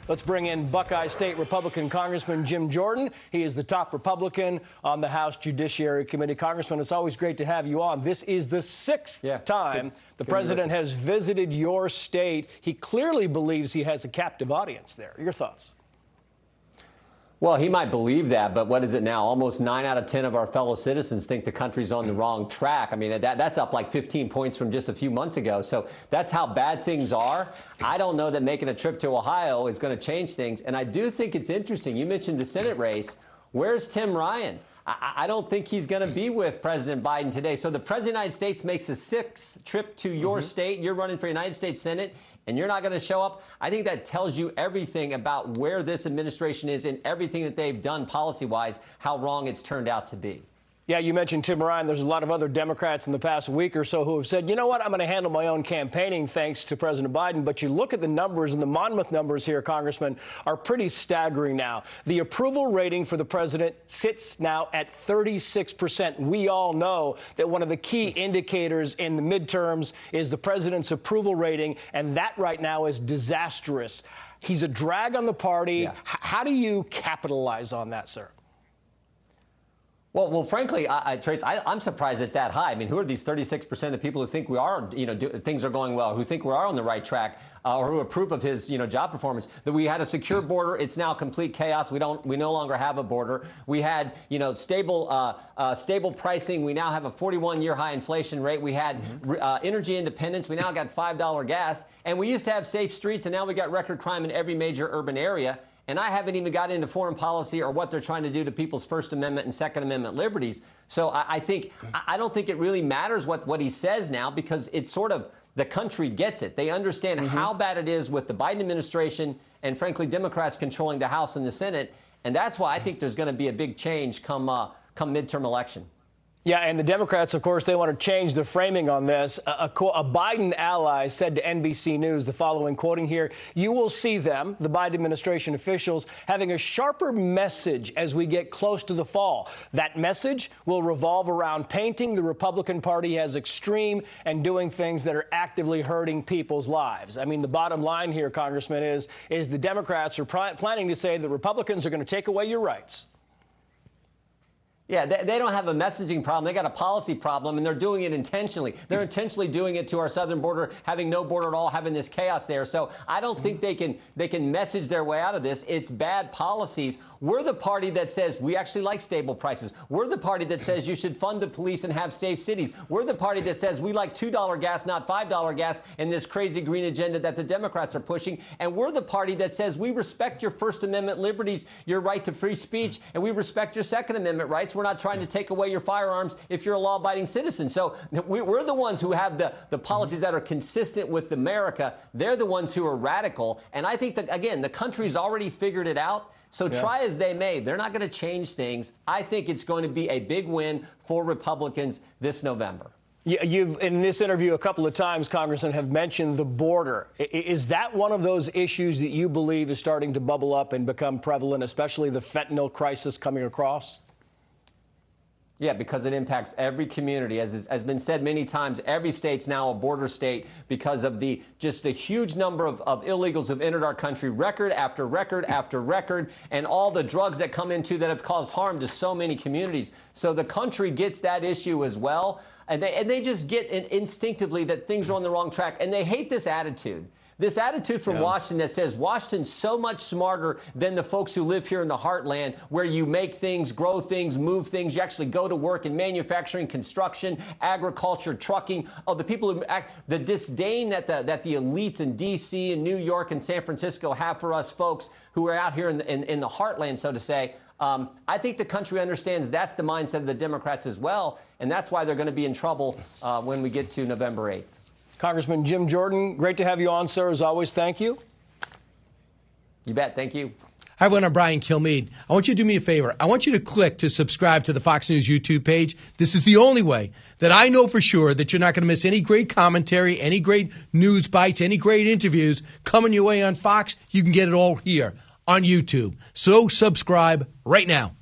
Let's bring in Buckeye State Republican Congressman Jim Jordan. He is the top Republican on the House Judiciary Committee. Congressman, it's always great to have you on. This is the sixth time the president has visited your state. He clearly believes he has a captive audience there. Your thoughts? Well, he might believe that, but what is it now? Almost 9 out of 10 of our fellow citizens think the country's on the wrong track. I mean, that's up like 15 points from just a few months ago. So that's how bad things are. I don't know that making a trip to Ohio is going to change things. And I do think it's interesting. You mentioned the Senate race. Where's Tim Ryan? I don't think he's going to be with President Biden today. So the President of the United States makes a 6th trip to your state. You're running for United States Senate, and you're not going to show up. I think that tells you everything about where this administration is and everything that they've done policy-wise, how wrong it's turned out to be. Yeah, you mentioned Tim Ryan. There's a lot of other Democrats in the past week or so who have said, you know what, I'm going to handle my own campaigning thanks to President Biden. But you look at the numbers, and the Monmouth numbers here, Congressman, are pretty staggering now. The approval rating for the president sits now at 36%. We all know that one of the key indicators in the midterms is the president's approval rating, and that right now is disastrous. He's a drag on the party. Yeah. How do you capitalize on that, sir? Well, frankly, Trace, I'm surprised it's that high. I mean, who are these 36% of the people who think we are, things are going well, who think we are on the right track, or who approve of his, job performance? That we had a secure border, it's now complete chaos. We no longer have a border. We had, stable pricing. We now have a 41-year high inflation rate. We had energy independence. We now got $5 gas, and we used to have safe streets, and now we got record crime in every major urban area. And I haven't even got into foreign policy or what they're trying to do to people's First Amendment and Second Amendment liberties. So I don't think it really matters what he says now, because it's sort of the country gets it. They understand how bad it is with the Biden administration and, frankly, Democrats controlling the House and the Senate. And that's why I think there's going to be a big change come midterm election. Yeah, and the Democrats, of course, they want to change the framing on this. A Biden ally said to NBC News the following, quoting here, "You will see them, the Biden administration officials, having a sharper message as we get close to the fall. That message will revolve around painting the Republican Party as extreme and doing things that are actively hurting people's lives." I mean, the bottom line here, Congressman, is the Democrats are planning to say the Republicans are going to take away your rights. Yeah, they don't have a messaging problem. They got a policy problem, and they're doing it intentionally. They're intentionally doing it to our southern border, having no border at all, having this chaos there. So I don't think they can message their way out of this. It's bad policies. We're the party that says we actually like stable prices. We're the party that says you should fund the police and have safe cities. We're the party that says we like $2 gas, not $5 gas, in this crazy green agenda that the Democrats are pushing. And we're the party that says we respect your First Amendment liberties, your right to free speech, and we respect your Second Amendment rights. We're not trying to take away your firearms if you're a law-abiding citizen. So we're the ones who have the policies that are consistent with America. They're the ones who are radical. And I think that, again, the country's already figured it out. So try as they may, they're not going to change things. I think it's going to be a big win for Republicans this November. You've, in this interview a couple of times, Congressman, have mentioned the border. Is that one of those issues that you believe is starting to bubble up and become prevalent, especially the fentanyl crisis coming across? Yeah, because it impacts every community. As has been said many times, every state's now a border state because of just the huge number of illegals who've entered our country, record after record after record, and all the drugs that come into that have caused harm to so many communities. So the country gets that issue as well, and they just get instinctively that things are on the wrong track, and they hate this attitude. This attitude from Washington that says Washington's so much smarter than the folks who live here in the heartland, where you make things, grow things, move things. You actually go to work in manufacturing, construction, agriculture, trucking. Oh, the people who act, the disdain that the elites in D.C. and New York and San Francisco have for us folks who are out here in the heartland, so to say. I think the country understands that's the mindset of the Democrats as well, and that's why they're going to be in trouble when we get to November 8th. Congressman Jim Jordan, great to have you on, sir. As always, thank you. You bet. Thank you. Hi, everyone. I'm Brian Kilmeade. I want you to do me a favor. I want you to click to subscribe to the Fox News YouTube page. This is the only way that I know for sure that you're not going to miss any great commentary, any great news bites, any great interviews coming your way on Fox. You can get it all here on YouTube. So subscribe right now.